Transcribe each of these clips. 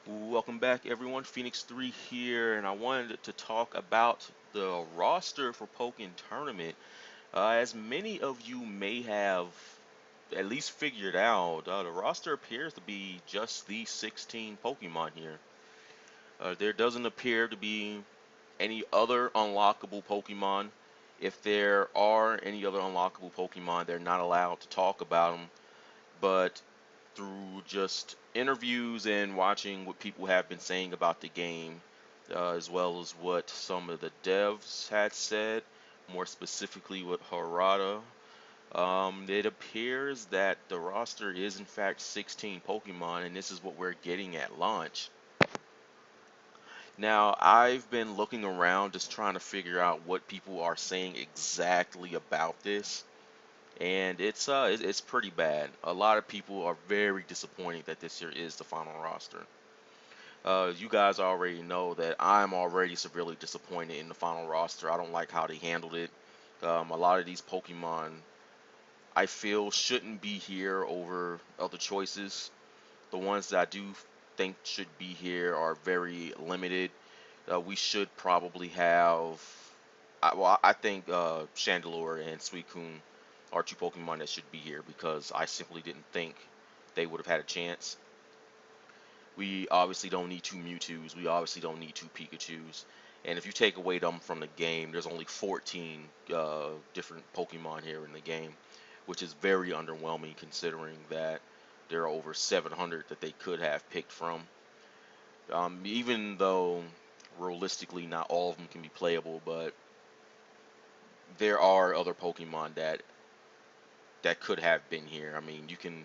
Welcome back, everyone. Phoenix 3 here, and I wanted to talk about the roster for Pokken Tournament. As many of you may have at least figured out, the roster appears to be just these 16 Pokemon here. There doesn't appear to be any other unlockable Pokemon. If there are any other unlockable Pokemon, they're not allowed to talk about them. But through just interviews and watching what people have been saying about the game, as well as what some of the devs had said, more specifically with Harada. It appears that the roster is in fact 16 Pokemon, and this is what we're getting at launch. Now, I've been looking around just trying to figure out what people are saying exactly about this, and it's pretty bad. A lot of people are very disappointed that this year is the final roster. You guys already know that I'm already severely disappointed in the final roster. I don't like how they handled it. A lot of these Pokemon I feel shouldn't be here over other choices. The ones that I do think should be here are very limited. We should probably have. I think Chandelure and Suicune are two Pokemon that should be here because I simply didn't think they would have had a chance. We obviously don't need two Mewtwo's. We obviously don't need two Pikachu's. And if you take away them from the game, there's only 14 different Pokemon here in the game, which is very underwhelming considering that there are over 700 that they could have picked from. Even though realistically not all of them can be playable, but there are other Pokemon that could have been here. I mean, you can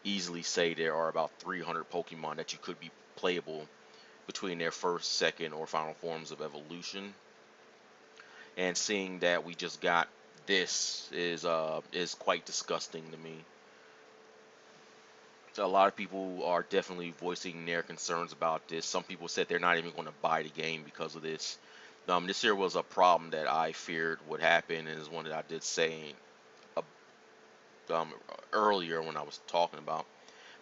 easily say there are about 300 Pokemon that you could be playable between their first, second, or final forms of evolution. And seeing that we just got this is quite disgusting to me. So a lot of people are definitely voicing their concerns about this. Some people said they're not even going to buy the game because of this. This here was a problem that I feared would happen, and is one that I did say uh, um, earlier when I was talking about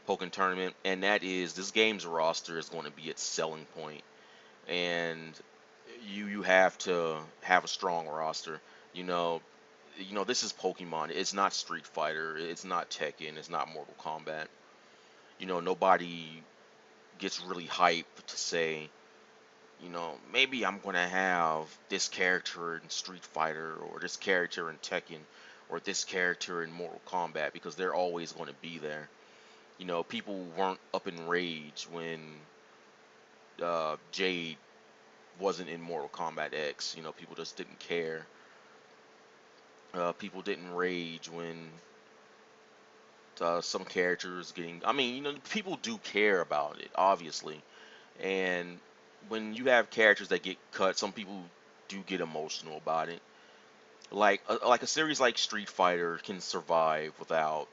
Pokken Tournament, and that is this game's roster is going to be its selling point, and you have to have a strong roster. You know, this is Pokemon. It's not Street Fighter. It's not Tekken. It's not Mortal Kombat. Nobody gets really hyped to say, maybe I'm gonna have this character in Street Fighter or this character in Tekken or this character in Mortal Kombat because they're always going to be there. People weren't up in rage when Jade wasn't in Mortal Kombat X. People just didn't care. People didn't rage when some characters getting. I mean, people do care about it, obviously. And when you have characters that get cut, some people do get emotional about it. Like a series like Street Fighter can survive without,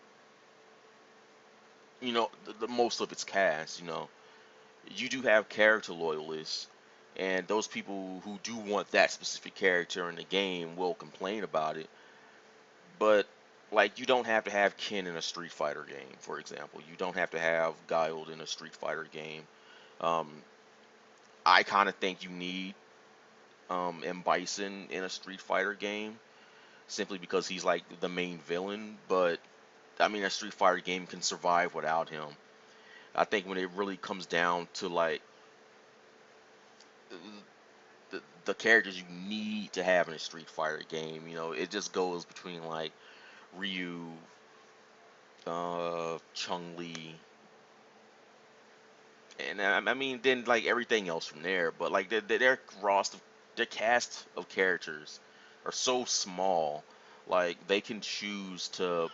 the most of its cast. You do have character loyalists, and those people who do want that specific character in the game will complain about it. But like, you don't have to have Ken in a Street Fighter game, for example. You don't have to have Guile in a Street Fighter game. Um, I kind of think you need M Bison in a Street Fighter game simply because he's like the main villain. But I mean, a Street Fighter game can survive without him. I think when it really comes down to like the characters you need to have in a Street Fighter game, it just goes between like Ryu, Chung Li, and I mean then like everything else from there. But like their roster, their cast of characters are so small. Like they can choose to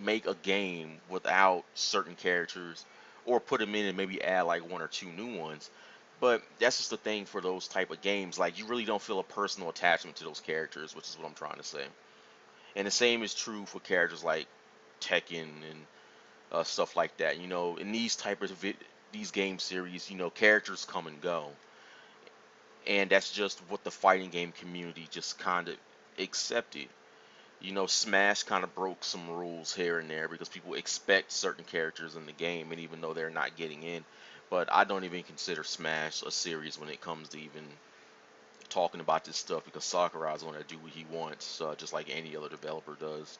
make a game without certain characters, or put them in and maybe add like one or two new ones. But that's just the thing for those type of games. Like you really don't feel a personal attachment to those characters, which is what I'm trying to say. And the same is true for characters like Tekken and stuff like that. In these type of these game series, characters come and go, and that's just what the fighting game community just kind of accepted. Smash kind of broke some rules here and there because people expect certain characters in the game, and even though they're not getting in, But I don't even consider Smash a series when it comes to even talking about this stuff because Sakurai's going to do what he wants, just like any other developer does.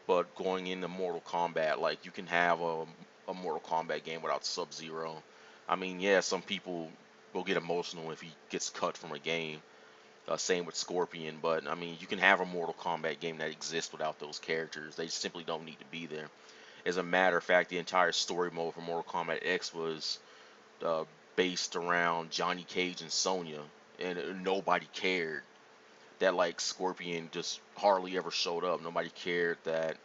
But going into Mortal Kombat, like you can have a Mortal Kombat game without Sub-Zero. I mean, yeah, some people will get emotional if he gets cut from a game. Same with Scorpion, but I mean, you can have a Mortal Kombat game that exists without those characters. They simply don't need to be there. As a matter of fact, the entire story mode for Mortal Kombat X was uh, based around Johnny Cage and Sonya, and nobody cared that like Scorpion just hardly ever showed up. Nobody cared that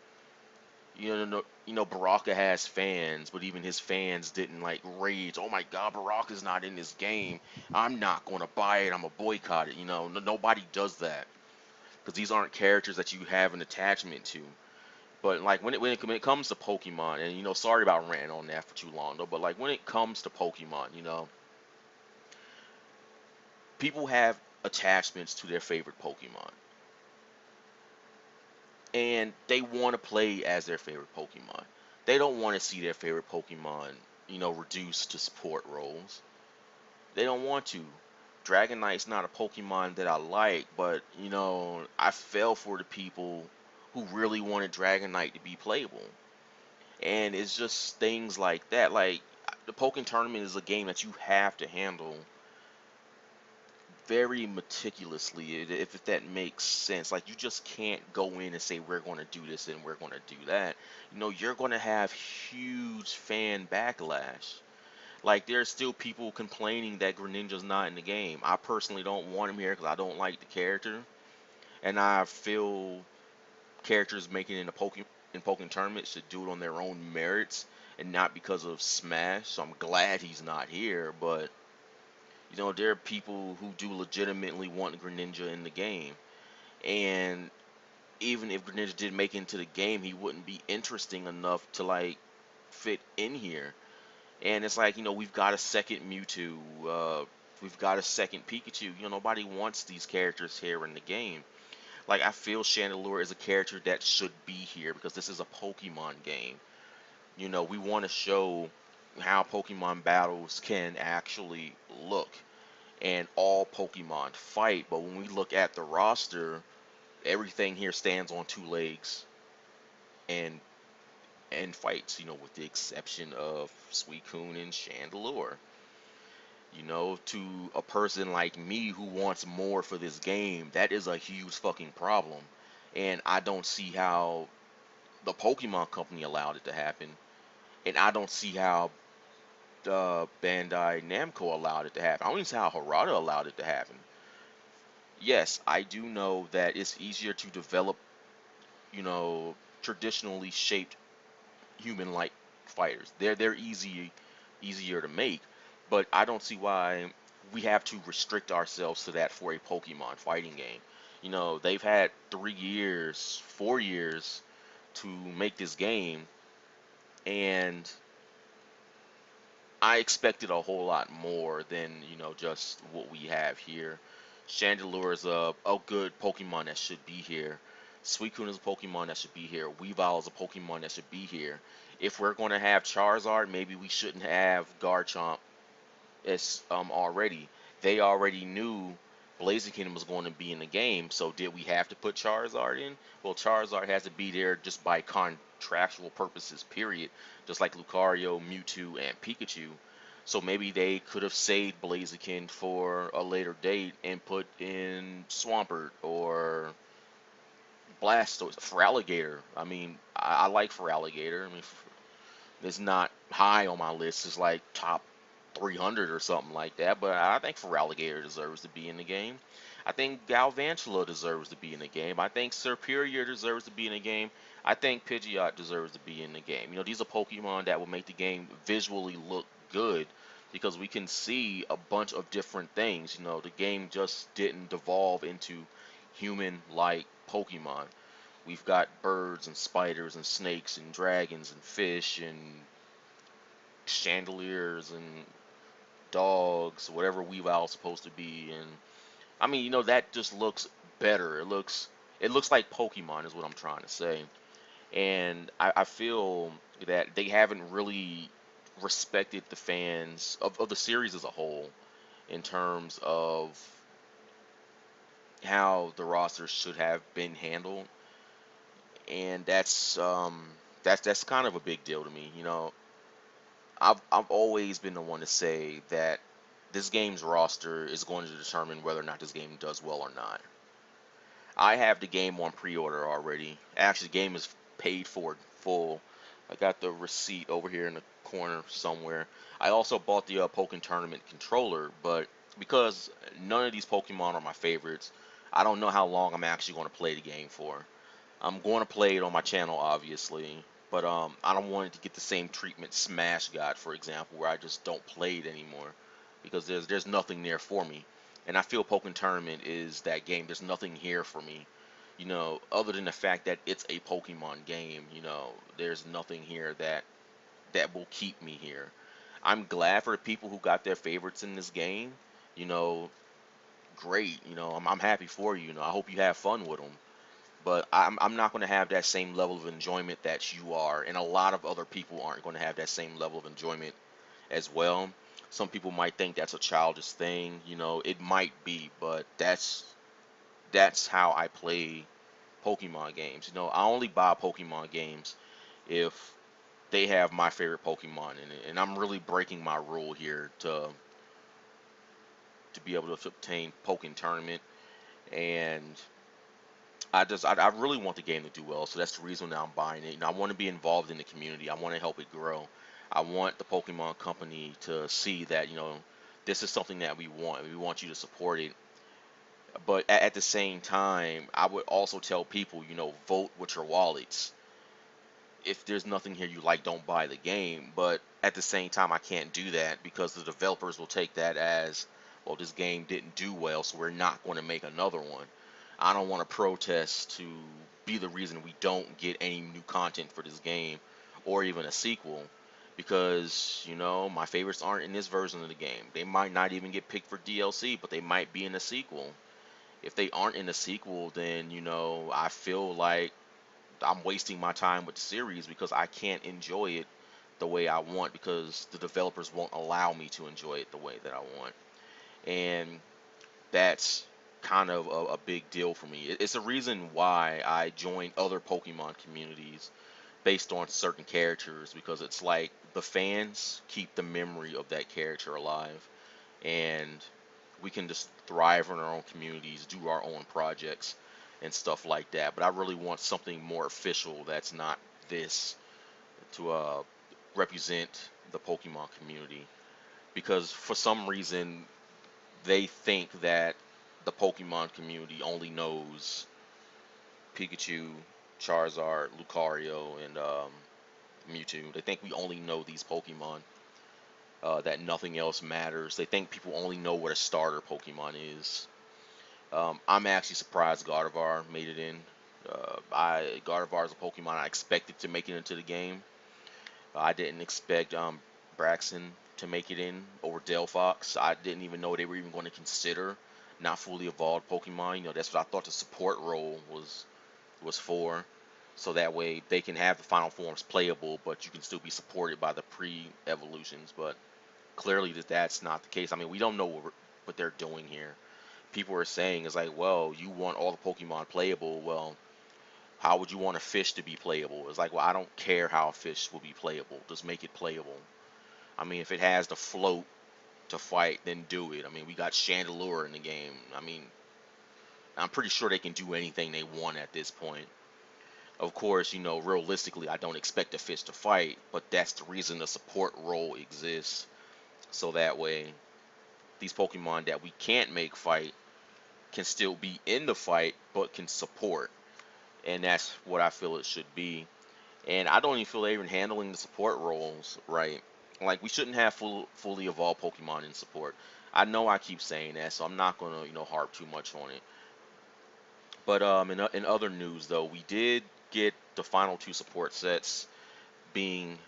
Baraka has fans, but even his fans didn't like rage. Oh my God, Baraka's not in this game. I'm not going to buy it. I'm gonna boycott it. Nobody does that because these aren't characters that you have an attachment to. But like when it comes to Pokemon, and sorry about ranting on that for too long though, but like when it comes to Pokemon, people have attachments to their favorite Pokemon, and they want to play as their favorite Pokemon. They don't want to see their favorite Pokemon, reduced to support roles. They don't want to. Dragonite's not a Pokemon that I like, but I fell for the people who really wanted Dragonite to be playable. And it's just things like that. Like the Pokken tournament is a game that you have to handle very meticulously, if that makes sense. Like you just can't go in and say we're going to do this and we're going to do that. You're going to have huge fan backlash. Like there's still people complaining that Greninja's not in the game. I personally don't want him here because I don't like the character, and I feel characters making it in Pokken tournament should do it on their own merits and not because of Smash. So I'm glad he's not here, but there are people who do legitimately want Greninja in the game. And even if Greninja did make it into the game, he wouldn't be interesting enough to like fit in here. And it's like, we've got a second Mewtwo, we've got a second Pikachu. Nobody wants these characters here in the game. Like, I feel Chandelure is a character that should be here because this is a Pokemon game. We want to show how Pokemon battles can actually look and all Pokemon fight. But when we look at the roster, everything here stands on two legs and fights, with the exception of Suicune and Chandelure. To a person like me who wants more for this game, that is a huge fucking problem. And I don't see how the Pokemon Company allowed it to happen. And I don't see how Bandai Namco allowed it to happen. I don't even see how Harada allowed it to happen. Yes, I do know that it's easier to develop, you know, traditionally shaped human-like fighters. They're easier to make, but I don't see why we have to restrict ourselves to that for a Pokemon fighting game. They've had 3 years, 4 years to make this game, and I expected a whole lot more than just what we have here. Chandelure is a good Pokemon that should be here. Suicune is a Pokemon that should be here. Weavile is a Pokemon that should be here. If we're going to have Charizard, maybe we shouldn't have Garchomp as already. They already knew Blaziken was going to be in the game, so did we have to put Charizard in? Well, Charizard has to be there just by contractual purposes, period. Just like Lucario, Mewtwo, and Pikachu. So maybe they could have saved Blaziken for a later date and put in Swampert or Blastoise, Feraligatr. I mean, I like Feraligatr. I mean, it's not high on my list. It's like top 300 or something like that. But I think Feraligatr deserves to be in the game. I think Galvantula deserves to be in the game. I think Serperior deserves to be in the game. I think Pidgeot deserves to be in the game. These are Pokemon that will make the game visually look good because we can see a bunch of different things. The game just didn't devolve into human-like Pokemon. We've got birds and spiders and snakes and dragons and fish and chandeliers and dogs, whatever Weavile's supposed to be. And I mean, that just looks better. It looks like Pokemon is what I'm trying to say. And I feel that they haven't really respected the fans of the series as a whole in terms of how the roster should have been handled, and that's kind of a big deal to me. I've always been the one to say that this game's roster is going to determine whether or not this game does well or not. I have the game on pre-order already. Actually, the game is paid for in full. I got the receipt over here in the corner somewhere. I also bought the Pokken Tournament controller, but because none of these Pokemon are my favorites, I don't know how long I'm actually going to play the game for. I'm going to play it on my channel, obviously, but I don't want it to get the same treatment Smash got, for example, where I just don't play it anymore because there's nothing there for me. And I feel Pokken Tournament is that game. There's nothing here for me, other than the fact that it's a Pokemon game. There's nothing here that will keep me here. I'm glad for the people who got their favorites in this game. You know, great. I'm happy for you. I hope you have fun with them, but I'm not going to have that same level of enjoyment that you are, and a lot of other people aren't going to have that same level of enjoyment as well. Some people might think that's a childish thing, it might be, but that's how I play Pokemon games. I only buy Pokemon games if they have my favorite Pokemon in it, and I'm really breaking my rule here to be able to obtain Pokken Tournament, and I really want the game to do well, so that's the reason that I'm buying it. I want to be involved in the community. I want to help it grow. I want the Pokemon Company to see that this is something that we want. We want you to support it, but at the same time, I would also tell people, vote with your wallets. If there's nothing here you like, don't buy the game. But at the same time, I can't do that because the developers will take that as, well, this game didn't do well, so we're not going to make another one. I don't want to protest to be the reason we don't get any new content for this game or even a sequel because, my favorites aren't in this version of the game. They might not even get picked for DLC, but they might be in a sequel. If they aren't in a sequel, then, I feel like I'm wasting my time with the series because I can't enjoy it the way I want because the developers won't allow me to enjoy it the way that I want. And that's kind of a big deal for me. It's a reason why I join other Pokemon communities based on certain characters because it's like the fans keep the memory of that character alive, and we can just thrive in our own communities, do our own projects and stuff like that. But I really want something more official that's not this to represent the Pokemon community because for some reason they think that the Pokemon community only knows Pikachu, Charizard, Lucario, and Mewtwo. They think we only know these Pokemon, that nothing else matters. They think people only know what a starter Pokemon is. I'm actually surprised Gardevoir made it in. Gardevoir is a Pokemon I expected to make it into the game. I didn't expect Braxton to make it in over Delphox. I didn't even know they were even going to consider not fully evolved Pokemon. That's what I thought the support role was for. So that way they can have the final forms playable, but you can still be supported by the pre-evolutions. But clearly that's not the case. I mean, we don't know what they're doing here. People are saying is like, well, you want all the Pokemon playable. Well, how would you want a fish to be playable? It's like, well, I don't care how a fish will be playable. Just make it playable. I mean, if it has the float to fight, then do it. I mean, we got Chandelure in the game. I mean, I'm pretty sure they can do anything they want at this point. Of course, realistically, I don't expect a fish to fight, but that's the reason the support role exists. So that way, these Pokemon that we can't make fight can still be in the fight, but can support. And that's what I feel it should be. And I don't even feel they're even handling the support roles right. Like, we shouldn't have fully evolved Pokemon in support. I know I keep saying that, so I'm not gonna harp too much on it. But in other news though, we did get the final two support sets being,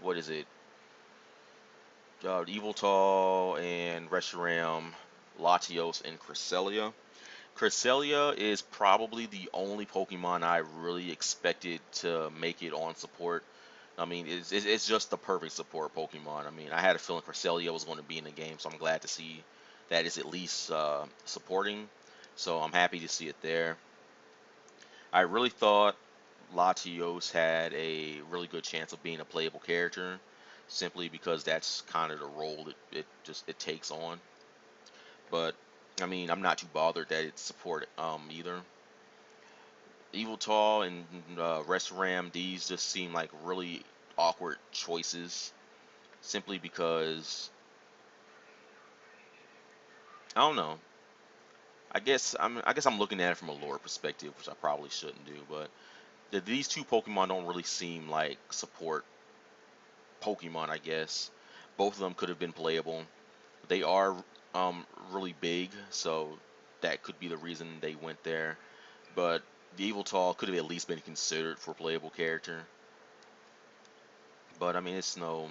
what is it? Eviltal and Reshiram, Latios, and Cresselia. Cresselia is probably the only Pokemon I really expected to make it on support. I mean, it's just the perfect support Pokemon. I mean, I had a feeling Cresselia was going to be in the game, so I'm glad to see that it's at least supporting. So I'm happy to see it there. I really thought Latios had a really good chance of being a playable character, simply because that's kind of the role it takes on. But I mean, I'm not too bothered that it's support either. Evil Tall and Reshiram, these just seem like really awkward choices, simply because I don't know. I guess I'm looking at it from a lore perspective, which I probably shouldn't do, but these two Pokemon don't really seem like support Pokemon, I guess. Both of them could have been playable. They are really big, so that could be the reason they went there. But the Evil Tall could have at least been considered for playable character. But I mean, it's no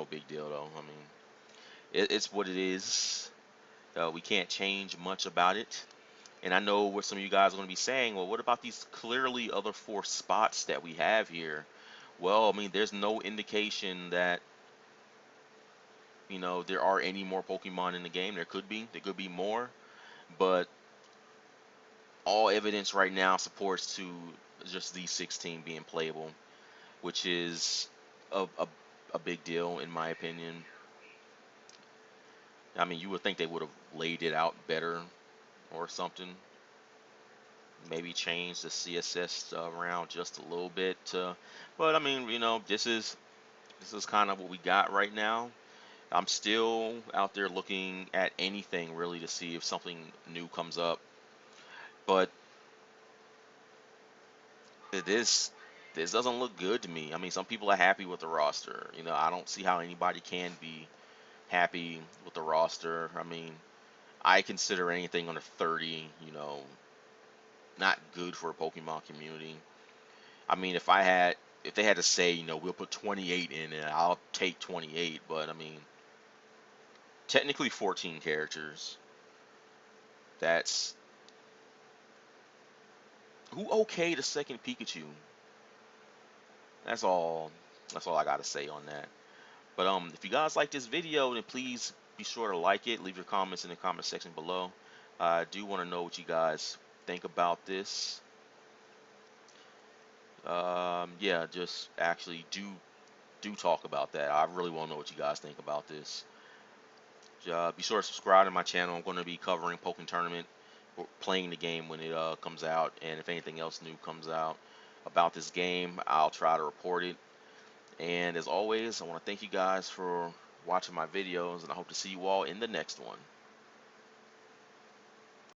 big deal though. I mean, it's what it is. We can't change much about it. And I know what some of you guys are going to be saying. Well, what about these clearly other four spots that we have here? Well, I mean, there's no indication that there are any more Pokemon in the game. There could be more, but all evidence right now supports to just these 16 being playable, which is a big deal in my opinion. I mean, you would think they would have laid it out better or something. Maybe change the CSS around just a little bit. But I mean, this is kind of what we got right now. I'm still out there looking at anything really to see if something new comes up. But this doesn't look good to me. I mean, some people are happy with the roster. I don't see how anybody can be happy with the roster. I mean, I consider anything under 30, not good for a Pokemon community. I mean, if they had to say, we'll put 28 in it, I'll take 28. But I mean, technically 14 characters. That's who okayed a second Pikachu. That's all. That's all I gotta say on that. But if you guys like this video, then please be sure to like it. Leave your comments in the comment section below. I do want to know what you guys think about this. Yeah, just actually do talk about that. I really want to know what you guys think about this. Be sure to subscribe to my channel. I'm going to be covering Pokken Tournament, or playing the game when it comes out, and if anything else new comes out about this game, I'll try to report it. And as always, I want to thank you guys for watching my videos, and I hope to see you all in the next one.